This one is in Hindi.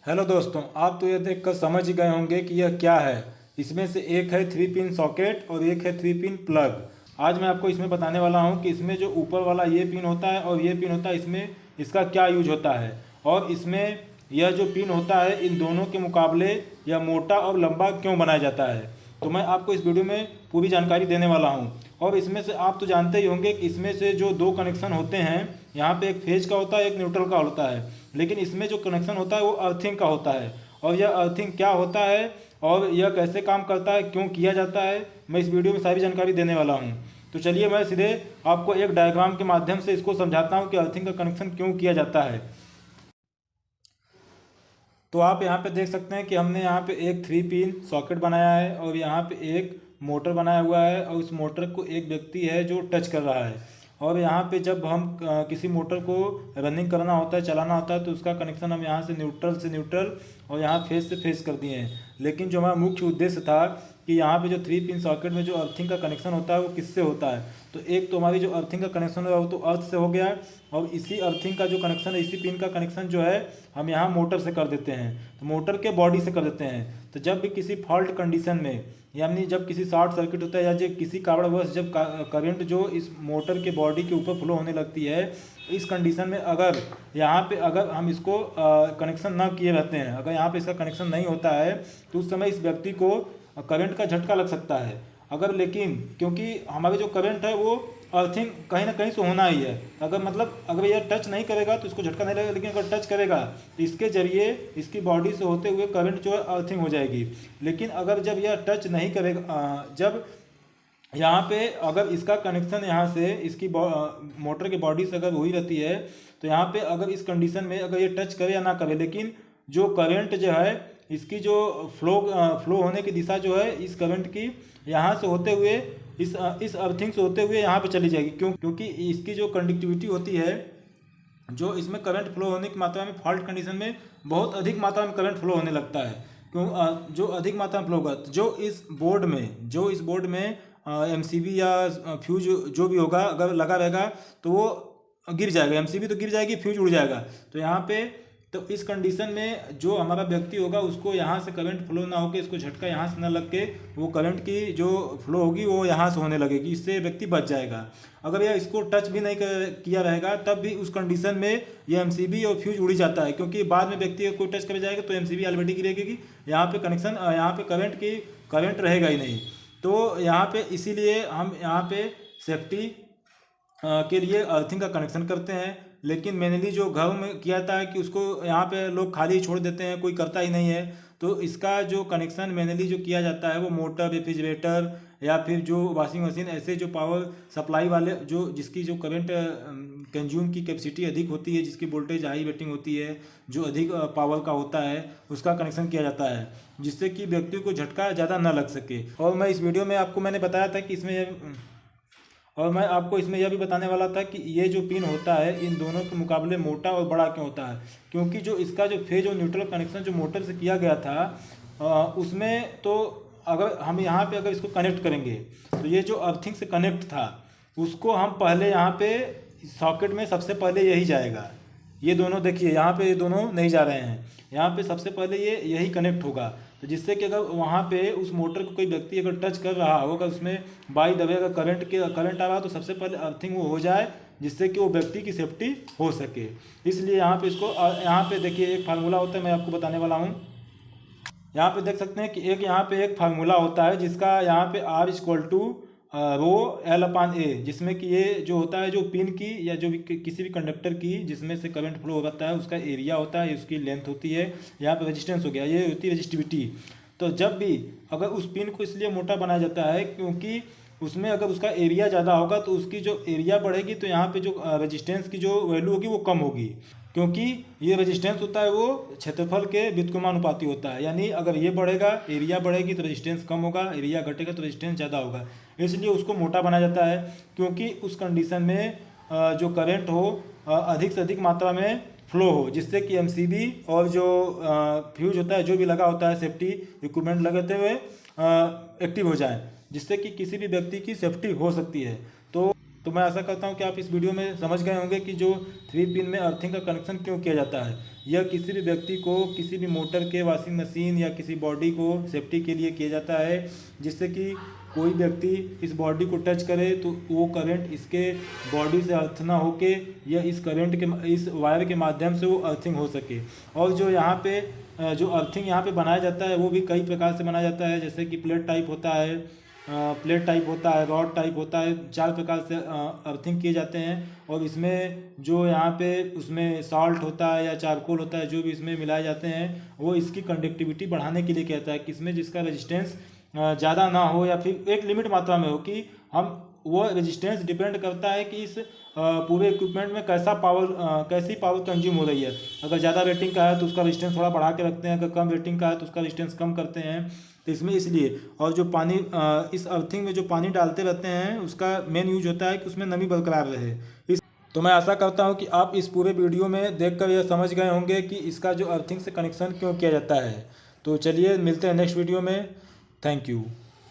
हेलो दोस्तों, आप तो ये देखकर समझ ही गए होंगे कि यह क्या है। इसमें से एक है 3 पिन सॉकेट और एक है 3 पिन प्लग। आज मैं आपको इसमें बताने वाला हूँ कि इसमें जो ऊपर वाला ये पिन होता है और ये पिन होता है, इसमें इसका क्या यूज होता है और इसमें यह जो पिन होता है इन दोनों के मुकाबले यह मोटा और लंबा क्यों बनाया जाता है। तो मैं आपको इस वीडियो में पूरी जानकारी देने वाला हूँ। और इसमें से आप तो जानते ही होंगे कि इसमें से जो दो कनेक्शन होते हैं, यहाँ पे एक फेज का होता है, एक न्यूट्रल का होता है। लेकिन इसमें जो कनेक्शन होता है वो अर्थिंग का होता है। और यह अर्थिंग क्या होता है और यह कैसे काम करता है, क्यों किया जाता है, मैं इस वीडियो में सारी जानकारी देने वाला हूँ। तो चलिए मैं सीधे आपको एक डायग्राम के माध्यम से इसको समझाता हूँ कि अर्थिंग का कनेक्शन क्यों किया जाता है। तो आप यहाँ पे देख सकते हैं कि हमने यहाँ पे एक 3 पिन सॉकेट बनाया है और यहाँ पे एक मोटर बनाया हुआ है और उस मोटर को एक व्यक्ति है जो टच कर रहा है। और यहाँ पे जब हम किसी मोटर को रनिंग करना होता है, चलाना होता है, तो उसका कनेक्शन हम यहाँ से न्यूट्रल और यहाँ फेस से फेस कर दिए हैं। लेकिन जो हमारा मुख्य उद्देश्य था कि यहाँ पे जो 3 पिन सॉकेट में जो अर्थिंग का कनेक्शन होता है वो किससे होता है। तो एक तो हमारी जो अर्थिंग का कनेक्शन है वो तो अर्थ से हो गया, और इसी अर्थिंग का जो कनेक्शन है, इसी पिन का कनेक्शन जो है हम यहाँ मोटर से कर देते हैं, तो मोटर के बॉडी से कर देते हैं। तो जब भी किसी फॉल्ट कंडीशन में, यानी जब किसी शॉर्ट सर्किट होता है या जब किसी कारणवश जब करंट जो इस मोटर के बॉडी के ऊपर फ्लो होने लगती है, तो इस कंडीशन में अगर यहाँ पे अगर हम इसको कनेक्शन ना किए रहते हैं, अगर यहाँ पे इसका कनेक्शन नहीं होता है, तो उस समय इस व्यक्ति को करंट का झटका लग सकता है। अगर लेकिन क्योंकि हमारे जो करंट है वो अर्थिंग कहीं ना कहीं से होना ही है, अगर यह टच नहीं करेगा तो इसको झटका नहीं लगेगा, लेकिन अगर टच करेगा तो इसके जरिए इसकी बॉडी से होते हुए करंट जो है अर्थिंग हो जाएगी। लेकिन अगर जब यह टच नहीं करेगा, जब यहाँ पे अगर इसका कनेक्शन यहाँ से इसकी मोटर की बॉडी से अगर हुई रहती है, तो यहाँ पे अगर इस कंडीशन में अगर ये टच करे या ना करे, लेकिन जो करंट जो है इसकी जो फ्लो होने की दिशा जो है इस करंट की यहाँ से होते हुए इस अर्थिंग से होते हुए यहाँ पे चली जाएगी। क्योंकि इसकी जो कंडक्टिविटी होती है, जो इसमें करंट फ्लो होने की मात्रा में फॉल्ट कंडीशन में बहुत अधिक मात्रा में करंट फ्लो होने लगता है। जो अधिक मात्रा में फ्लो होगा, जो इस बोर्ड में एमसीबी या फ्यूज जो भी होगा अगर लगा रहेगा तो वो गिर जाएगा। एमसीबी तो गिर जाएगी, फ्यूज उड़ जाएगा। तो यहाँ पे तो इस कंडीशन में जो हमारा व्यक्ति होगा उसको यहाँ से करंट फ्लो ना होकर इसको झटका यहाँ से ना लग के वो करंट की जो फ्लो होगी वो यहाँ से होने लगेगी, इससे व्यक्ति बच जाएगा। अगर यह इसको टच भी नहीं किया रहेगा तब भी उस कंडीशन में ये एमसीबी और फ्यूज उड़ी जाता है, क्योंकि बाद में व्यक्ति को टच कर जाएगा तो एमसीबी ऑलरेडी गिरेगी, यहाँ पे कनेक्शन यहाँ पे करंट रहेगा ही नहीं। तो यहाँ पे इसीलिए हम यहाँ पे सेफ्टी के लिए अर्थिंग का कनेक्शन करते हैं। लेकिन मेनली जो घर में किया जाता है कि उसको यहाँ पे लोग खाली छोड़ देते हैं, कोई करता ही नहीं है। तो इसका जो कनेक्शन मेनली जो किया जाता है वो मोटर, रेफ्रिजरेटर या फिर जो वॉशिंग मशीन, ऐसे जो पावर सप्लाई वाले जो जिसकी जो करंट कंज्यूम की कैपेसिटी अधिक होती है, जिसकी वोल्टेज हाई रेटिंग होती है, जो अधिक पावर का होता है, उसका कनेक्शन किया जाता है, जिससे कि व्यक्ति को झटका ज़्यादा न लग सके। और मैं इस वीडियो में मैंने बताया था कि और मैं आपको इसमें यह भी बताने वाला था कि ये जो पिन होता है इन दोनों के मुकाबले मोटा और बड़ा क्यों होता है। क्योंकि जो इसका जो फेज और न्यूट्रल कनेक्शन जो मोटर से किया गया था, उसमें तो अगर हम यहाँ पे अगर इसको कनेक्ट करेंगे तो ये जो अर्थिंग से कनेक्ट था उसको हम पहले यहाँ पे सॉकेट में सबसे पहले यही जाएगा। ये दोनों देखिए, यहाँ पे ये दोनों नहीं जा रहे हैं, यहाँ पे सबसे पहले ये यही कनेक्ट होगा। तो जिससे कि अगर वहाँ पे उस मोटर को कोई व्यक्ति अगर टच कर रहा होगा, उसमें बाई दबे अगर करंट आ रहा तो सबसे पहले अर्थिंग वो हो जाए, जिससे कि वो व्यक्ति की सेफ्टी हो सके। इसलिए यहाँ पे इसको यहाँ पे देखिए एक फार्मूला होता है, मैं आपको बताने वाला हूँ। यहाँ पे देख सकते हैं कि यहाँ पे एक फार्मूला होता है जिसका यहाँ पे R equal to row L/A, जिसमें कि ये जो होता है जो पिन की या जो भी किसी भी कंडक्टर की जिसमें से करंट फ्लो होता है उसका एरिया होता है, उसकी लेंथ होती है, यहाँ पे रेजिस्टेंस हो गया, ये होती है रेजिस्टिविटी। तो जब भी अगर उस पिन को इसलिए मोटा बनाया जाता है क्योंकि उसमें अगर उसका एरिया ज़्यादा होगा तो उसकी जो एरिया बढ़ेगी तो यहाँ पे जो रेजिस्टेंस की जो वैल्यू होगी वो कम होगी, क्योंकि ये रेजिस्टेंस होता है वो क्षेत्रफल के व्युत्क्रमानुपाती होता है। यानी अगर ये बढ़ेगा, एरिया बढ़ेगी तो रेजिस्टेंस कम होगा, एरिया घटेगा तो रेजिस्टेंस ज़्यादा होगा। इसलिए उसको मोटा बनाया जाता है, क्योंकि उस कंडीशन में जो करंट हो अधिक से अधिक मात्रा में फ्लो हो, जिससे कि एमसीबी और जो फ्यूज होता है, जो भी लगा होता है सेफ्टी इक्विपमेंट लगाते हुए एक्टिव हो जाए, जिससे कि किसी भी व्यक्ति की सेफ्टी हो सकती है। तो तो मैं आशा करता हूँ कि आप इस वीडियो में समझ गए होंगे कि जो 3 पिन में अर्थिंग का कनेक्शन क्यों किया जाता है। यह किसी भी व्यक्ति को किसी भी मोटर के, वॉशिंग मशीन या किसी बॉडी को सेफ्टी के लिए किया जाता है, जिससे कि कोई व्यक्ति इस बॉडी को टच करे तो वो करंट इसके बॉडी से अर्थ ना होके या इस करंट के, इस वायर के माध्यम से वो अर्थिंग हो सके। और जो यहाँ पे जो अर्थिंग यहाँ पे बनाया जाता है वो भी कई प्रकार से बनाया जाता है, जैसे कि प्लेट टाइप होता है, रॉड टाइप होता है। 4 प्रकार से अर्थिंग किए जाते हैं। और इसमें जो यहाँ पे उसमें सॉल्ट होता है या चारकोल होता है, जो भी इसमें मिलाए जाते हैं, वो इसकी कंडक्टिविटी बढ़ाने के लिए कहता है कि इसमें जिसका रेजिस्टेंस ज़्यादा ना हो या फिर एक लिमिट मात्रा में हो, कि हम वो रेजिस्टेंस डिपेंड करता है कि इस पूरे इक्विपमेंट में कैसी पावर कंज्यूम हो रही है। अगर ज़्यादा रेटिंग का है तो उसका रेजिस्टेंस थोड़ा बढ़ा के रखते हैं, अगर कम रेटिंग का है तो उसका रेजिस्टेंस कम करते हैं। तो इसमें इसलिए, और जो पानी इस अर्थिंग में जो पानी डालते रहते हैं उसका मेन यूज होता है कि उसमें नमी बरकरार रहे। तो मैं आशा करता हूं कि आप इस पूरे वीडियो में देखकर यह समझ गए होंगे कि इसका जो अर्थिंग से कनेक्शन क्यों किया जाता है। तो चलिए मिलते हैं नेक्स्ट वीडियो में। Thank you.